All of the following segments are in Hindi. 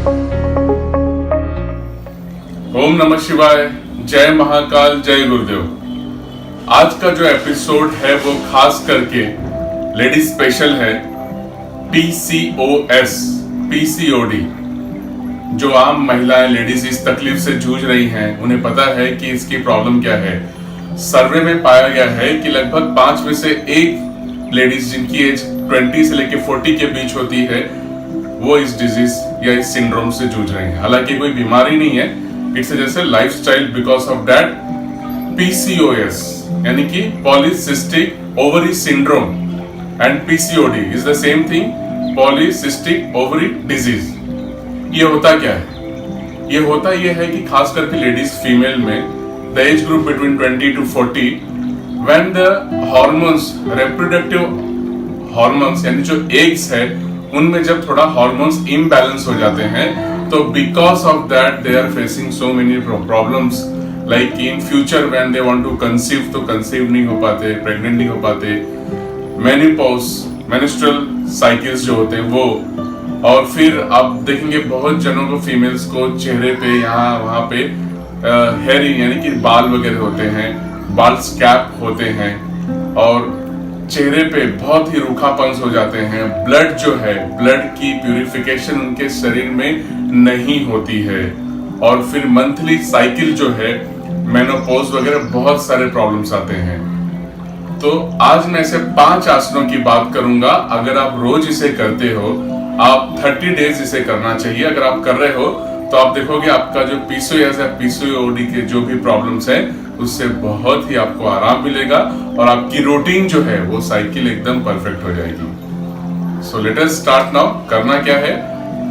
ओम नमः शिवाय, जय महाकाल, जय गुरुदेव। आज का जो एपिसोड है वो खास करके लेडीज स्पेशल है। PCOS, PCOD, जो आम महिलाएं लेडीज इस तकलीफ से जूझ रही हैं, उन्हें पता है कि इसकी प्रॉब्लम क्या है। सर्वे में पाया गया है कि लगभग 5 में से 1 लेडीज जिनकी एज 20 से लेकर 40 के बीच होती है, वो इस डिजीज या इस सिंड्रोम से जूझ रही है। हालांकि कोई बीमारी नहीं है, इट्स जैसे lifestyle because of that PCOS यानी कि polycystic ovary syndrome and PCOD is the same thing, polycystic ovary disease. ये होता क्या है? ये होता यह है कि खास करके लेडीज फीमेल में the age group between 20 to 40 when the hormones, reproductive hormones यानी जो एग्स है उनमें जब थोड़ा हार्मोन्स इम्बैलेंस हो जाते हैं, तो because of that they are facing so many problems, like in future when they want to conceive तो कंसीव नहीं हो पाते, प्रेग्नेंट नहीं हो पाते, मेनोपॉज, मेंस्ट्रुअल साइकिल्स जो होते हैं वो, और फिर आप देखेंगे बहुत जनों को, फीमेल्स को चेहरे पे यहाँ वहाँ पे हेयरिंग यानी कि बाल वगैरह होते हैं, बाल स्कैप होते हैं, और चेहरे पे बहुत ही रूखापन हो जाते हैं। ब्लड जो है, ब्लड की प्यूरिफिकेशन उनके शरीर में नहीं होती है, और फिर मंथली साइकिल जो है, मेनोपॉज वगैरह बहुत सारे प्रॉब्लम्स आते हैं। तो आज मैं ऐसे 5 आसनों की बात करूंगा। अगर आप रोज इसे करते हो, आप 30 डेज इसे करना चाहिए। अगर आप कर रहे हो तो आप देखोगे आपका जो PCOS या PCOD के जो भी प्रॉब्लम्स है उससे बहुत ही आपको आराम मिलेगा, और आपकी रूटीन जो है वो साइकिल एकदम परफेक्ट हो जाएगी। So let us start now. करना क्या है?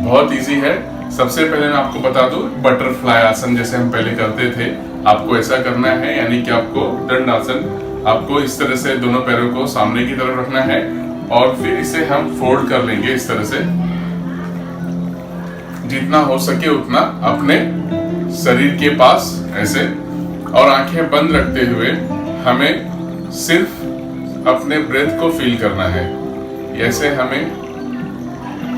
बहुत इजी है। सबसे पहले मैं आपको बता दूं, बटरफ्लाई आसन जैसे हम पहले करते थे, आपको ऐसा करना है, यानी कि आपको दंड आसन, आपको इस तरह से दोनों पैरों को सामने की तरफ रखना है, और फिर इसे हम फोल्ड कर लेंगे इस तरह से, जितना हो सके उतना अपने शरीर के पास ऐसे, और आंखें बंद रखते हुए हमें सिर्फ अपने ब्रेथ को फील करना है। ऐसे हमें,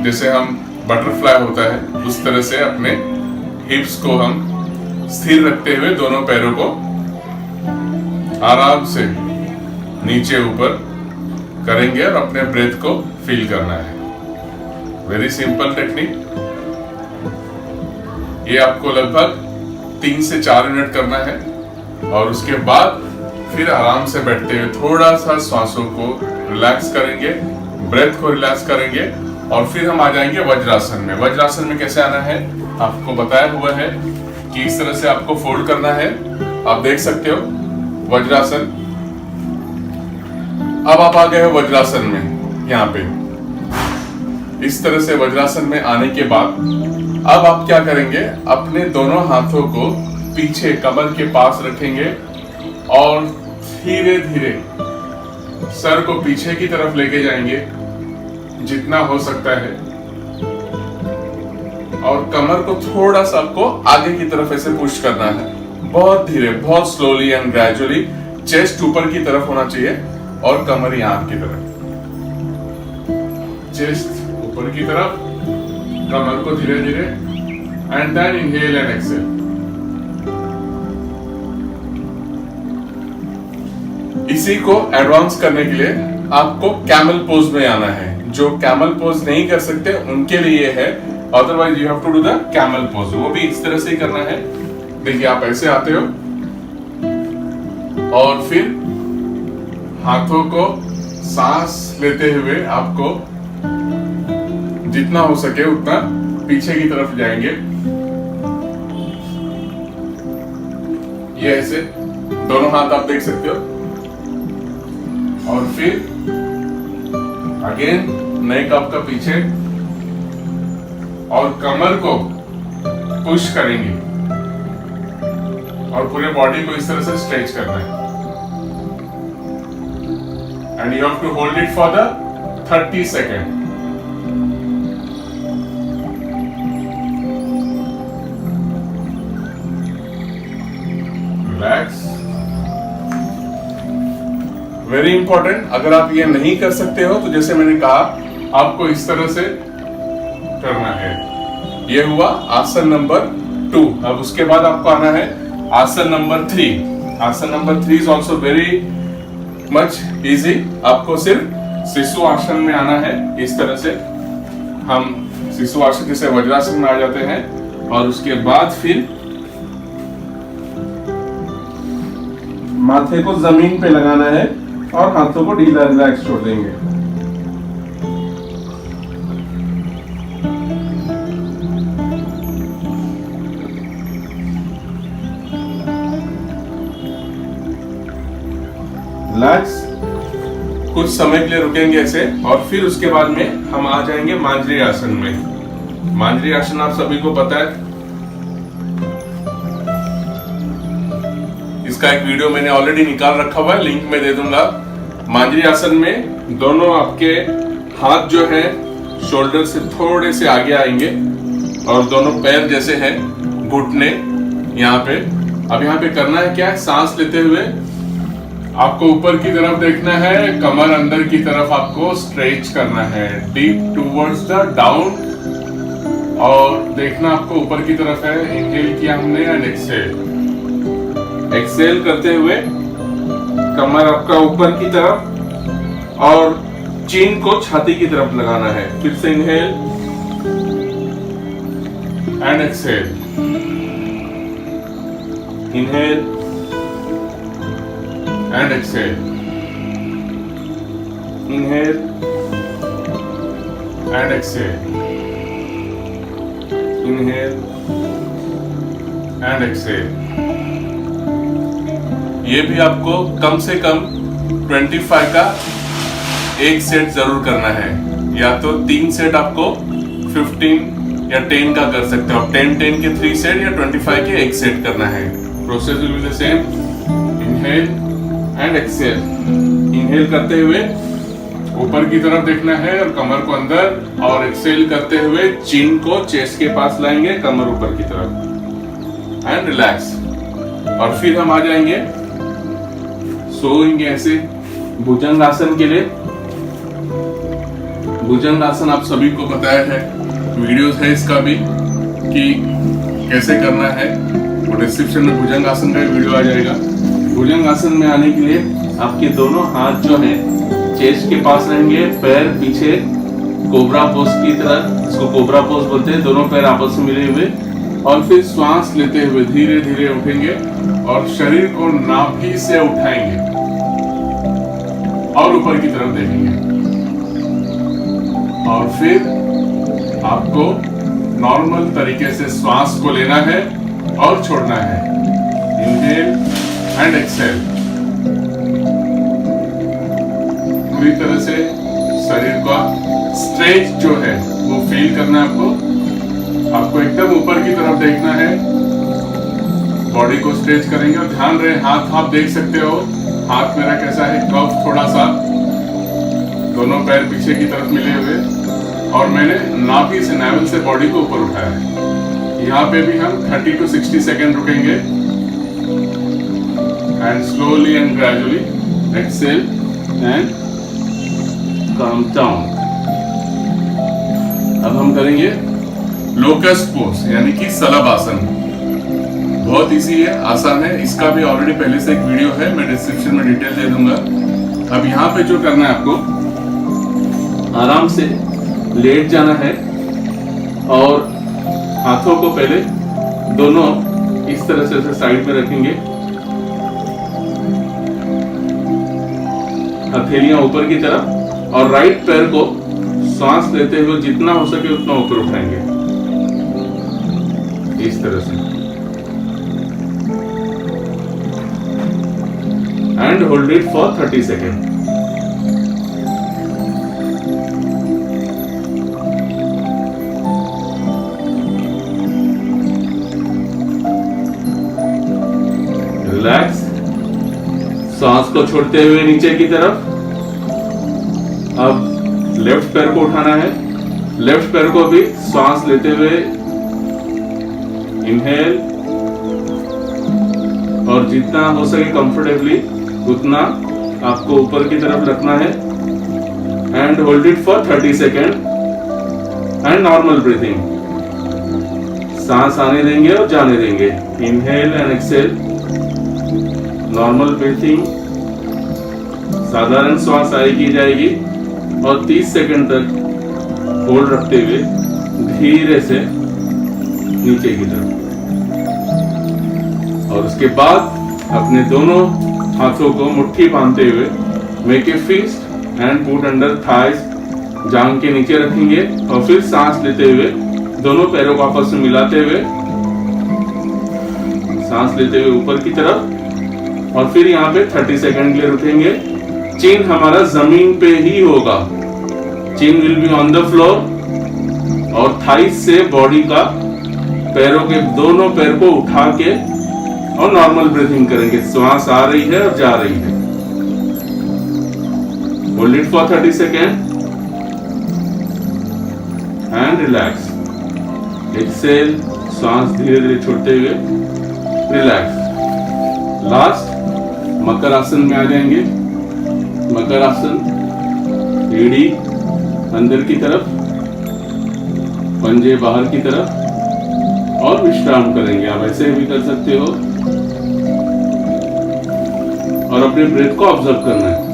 जैसे हम बटरफ्लाई होता है उस तरह से अपने हिप्स को हम स्थिर रखते हुए दोनों पैरों को आराम से नीचे ऊपर करेंगे और अपने ब्रेथ को फील करना है। Very simple technique. ये आपको लगभग 3 से 4 मिनट करना है, और उसके बाद फिर आराम से बैठते हुए थोड़ा सा सांसों को रिलैक्स करेंगे, ब्रेथ को रिलैक्स करेंगे, और फिर हम आ जाएंगे वज्रासन में। वज्रासन में कैसे आना है आपको बताया हुआ है कि इस तरह से आपको फोल्ड करना है। आप देख सकते हो वज्रासन। अब आप आ गए हो वज्रासन में। यहाँ पे इस तरह से वज्रासन में आने के बाद अब आप क्या करेंगे, अपने दोनों हाथों को पीछे कमर के पास रखेंगे, और धीरे धीरे सर को पीछे की तरफ लेके जाएंगे जितना हो सकता है, और कमर को थोड़ा सा आपको आगे की तरफ ऐसे पुश करना है, बहुत धीरे, बहुत स्लोली एंड ग्रेजुअली। चेस्ट ऊपर की तरफ होना चाहिए और कमर यहाँ की तरफ, चेस्ट ऊपर की तरफ, कमर को धीरे धीरे, and then inhale and exhale. इसी को एडवांस करने के लिए आपको कैमल पोज में आना है। जो कैमल पोज नहीं कर सकते उनके लिए है, otherwise you have to do the camel pose. वो भी इस तरह से ही करना है। देखिए आप ऐसे आते हो, और फिर हाथों को सांस लेते हुए आपको जितना हो सके उतना पीछे की तरफ जाएंगे। ये ऐसे दोनों हाथ आप देख सकते हो, और फिर अगेन नेक आपका पीछे, और कमर को पुश करेंगे, और पूरे बॉडी को इस तरह से स्ट्रेच करना है, and you have to hold it for the 30 second. Relax. Very important, अगर आप ये नहीं कर सकते हो तो जैसे मैंने कहा आपको इस तरह से करना है, ये हुआ आसन नंबर 2। अब उसके बाद आपको आना है आसन नंबर 3। आसन number 3 is also very much easy. आपको सिर्फ शिशु आसन में आना है। इस तरह से हम शिशु आसन जैसे वज्रासन में आ जाते हैं और उसके बाद फिर माथे को जमीन पे लगाना है और हाथों को ढीला रिलैक्स छोड़ देंगे। रिलैक्स। कुछ समय के लिए रुकेंगे ऐसे और फिर उसके बाद में हम आ जाएंगे मांजरी आसन में। मांजरी आसन आप सभी को पता है, इसका एक वीडियो मैंने ऑलरेडी निकाल रखा हुआ है, लिंक में दे दूंगा। मांजरी आसन में दोनों आपके हाथ जो है शोल्डर से थोड़े से आगे आएंगे और दोनों पैर जैसे हैं घुटने यहाँ पे। अब यहाँ पे करना है क्या है, सांस लेते हुए आपको ऊपर की तरफ देखना है, कमर अंदर की तरफ आपको स्ट्रेच करना है, डीप टूवर्ड्स द डाउन, और देखना आपको ऊपर की तरफ है। इनहेल किया हमने एंड एक्सहेल। एक्सहेल करते हुए कमर आपका ऊपर की तरफ और चिन को छाती की तरफ लगाना है। फिर से inhale and exhale. Inhale and exhale. Inhale and exhale. Inhale and exhale. ये भी आपको कम से कम 25 का एक सेट जरूर करना है, या तो 3 सेट आपको 15 या 10 का कर सकते हो। 10 के 3 सेट या 25 के 1 सेट करना है। Process will be the same. Inhale and exhale. Inhale करते हुए ऊपर की तरफ देखना है और कमर को अंदर, और एक्सहेल करते हुए चिन को चेस्ट के पास लाएंगे, कमर ऊपर की तरफ एंड रिलैक्स। और फिर हम आ जाएंगे सोएंगे ऐसे भुजंग आसन के लिए। भुजंग आसन आप सभी को बताया है, वीडियोस है इसका भी कि कैसे करना है। और डिस्क्रिप्शन में भुजंग आसन का वीडियो आ जाएगा। भुजंग आसन में आने के लिए आपके दोनों हाथ जो है चेस्ट के पास रहेंगे, पैर पीछे कोबरा पोज की तरह, इसको कोबरा पोज बोलते हैं। दोनों पैर आपस में मिले हुए, और फिर श्वास लेते हुए धीरे धीरे उठेंगे और शरीर को नाभि से उठाएंगे और ऊपर की तरफ देखेंगे। और फिर आपको नॉर्मल तरीके से श्वास को लेना है और छोड़ना है। Inhale and exhale. पूरी तरह से शरीर का स्ट्रेच जो है वो फील करना है आपको। आपको एकदम ऊपर की तरफ देखना है, बॉडी को स्ट्रेच करेंगे। और ध्यान रहे हाथ आप देख सकते हो, हाथ मेरा कैसा है, कफ थोड़ा सा, दोनों पैर पीछे की तरफ मिले हुए, और मैंने नाभि से, नावल से बॉडी को ऊपर उठाया है। यहाँ पे भी हम 30 to 60 सेकेंड रुकेंगे and slowly and gradually exhale and calm down. अब हम करेंगे लोकस्ट पोज यानी कि सलभ आसन। बहुत इजी है, आसान है। इसका भी ऑलरेडी पहले से एक वीडियो है, मैं डिस्क्रिप्शन में डिटेल दे दूंगा। अब यहाँ पे जो करना है आपको, आराम से लेट जाना है और हाथों को पहले दोनों इस तरह से साइड में रखेंगे, हथेलियां ऊपर की तरफ, और राइट पैर को सांस लेते हुए जितना हो सके उतना ऊपर उठाएंगे इस तरह से, and hold it for 30 second. Relax. सांस को छोड़ते हुए नीचे की तरफ। अब लेफ्ट पैर को उठाना है, लेफ्ट पैर को भी सांस लेते हुए इनहेल, और जितना हो सके कंफर्टेबली उतना आपको ऊपर की तरफ रखना है, and hold it for 30 second and normal breathing. सांस आने देंगे और जाने देंगे। Inhale and exhale, normal breathing, साधारण श्वास आएगी जाएगी और 30 सेकंड तक होल्ड रखते हुए धीरे से नीचे की तरफ। और उसके बाद अपने दोनों हाथों को मुट्ठी बांधते हुए make a fist and put under thighs, जांघ के नीचे रखेंगे और फिर सांस लेते हुए दोनों पैरों को आपस में मिलाते हुए सांस लेते हुए ऊपर की तरफ। और फिर यहाँ पे 30 सेकंड के लिए रुकेंगे। चिन हमारा जमीन पे ही होगा, chin will be on the floor और थाइज से बॉडी का पैरों के दोनों पैर को उठा के और नॉर्मल ब्रीथिंग करेंगे। श्वास आ रही है और जा रही है। Hold it for 30 second and relax. Exhale, सांस धीरे धीरे छोड़ते हुए रिलैक्स। लास्ट मकर आसन में आ जाएंगे। मकर आसन, एड़ी अंदर की तरफ, पंजे बाहर की तरफ और विश्राम करेंगे। आप ऐसे भी कर सकते हो और अपने ब्रेथ को ऑब्जर्व करना है।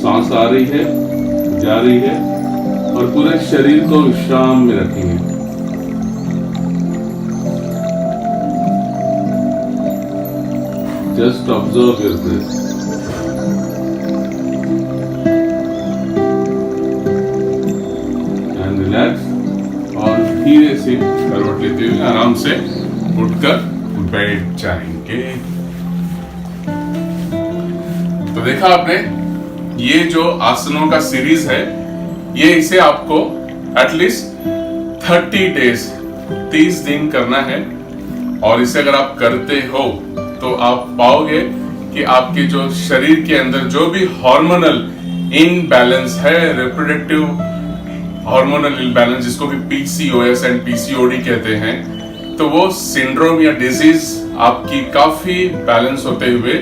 सांस आ रही है, जा रही है और पूरे शरीर को विश्राम में रखेंगे। Just observe your breath. And relax और धीरे से करवट लेते हुए आराम से उठकर बैठ जाएंगे। तो देखा आपने, ये जो आसनों का सीरीज है, ये इसे आपको एटलीस्ट 30 डेज 30 दिन करना है। और इसे अगर आप करते हो तो आप पाओगे कि आपके जो शरीर के अंदर जो भी हार्मोनल इनबैलेंस है, रिप्रोडक्टिव हार्मोनल इनबैलेंस, जिसको भी PCOS एंड PCOD कहते हैं, तो वो सिंड्रोम या डिजीज आपकी काफी बैलेंस होते हुए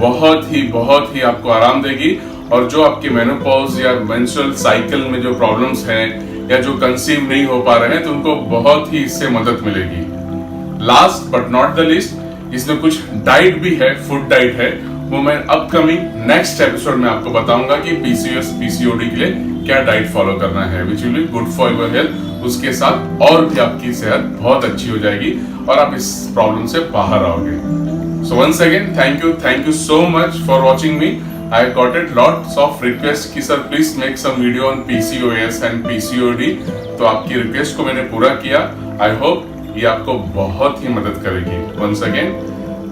बहुत ही आपको आराम देगी। और जो आपके मेनोपॉज या मेंस्ट्रुअल साइकिल में जो प्रॉब्लम्स हैं या जो कंसीव नहीं हो पा रहे हैं, तो उनको बहुत ही इससे मदद मिलेगी। Last but not the least, इसमें कुछ डाइट भी है, फूड डाइट है, वो मैं अपकमिंग नेक्स्ट एपिसोड में आपको बताऊंगा कि PCOS PCOD के लिए क्या डाइट फॉलो करना है, which will be good for your health. उसके साथ और भी आपकी सेहत बहुत अच्छी हो जाएगी और आप इस प्रॉब्लम से बाहर आओगे। So once again, thank you so much for watching me. I got it lots of requests कि sir please make some video on PCOS and PCOD। तो आपकी रिक्वेस्ट को मैंने पूरा किया। I hope ये आपको बहुत ही मदद करेगी। Once again,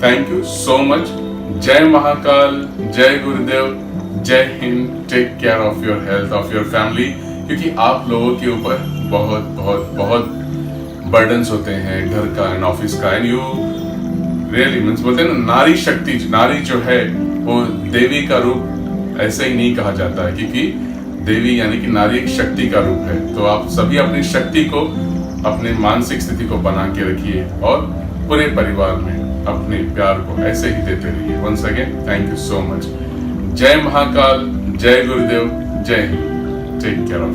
thank you so much। जय महाकाल, जय गुरुदेव, जय Hind. Take care of your health, of your family, क्योंकि आप लोगों के ऊपर बहुत बर्डन्स होते हैं, घर का एंड ऑफिस का। एंड यू रियली मीन्स, बोलते हैं ना, नारी शक्ति, नारी जो है वो देवी का रूप ऐसे ही नहीं कहा जाता है, क्योंकि देवी यानी कि नारी एक शक्ति का रूप है। तो आप सभी अपनी शक्ति को, अपने मानसिक स्थिति को बना के रखिए और पूरे परिवार में अपने प्यार को ऐसे ही देते रहिए। Once again thank you so much. जय महाकाल, जय गुरुदेव, जय हिंद। Take care of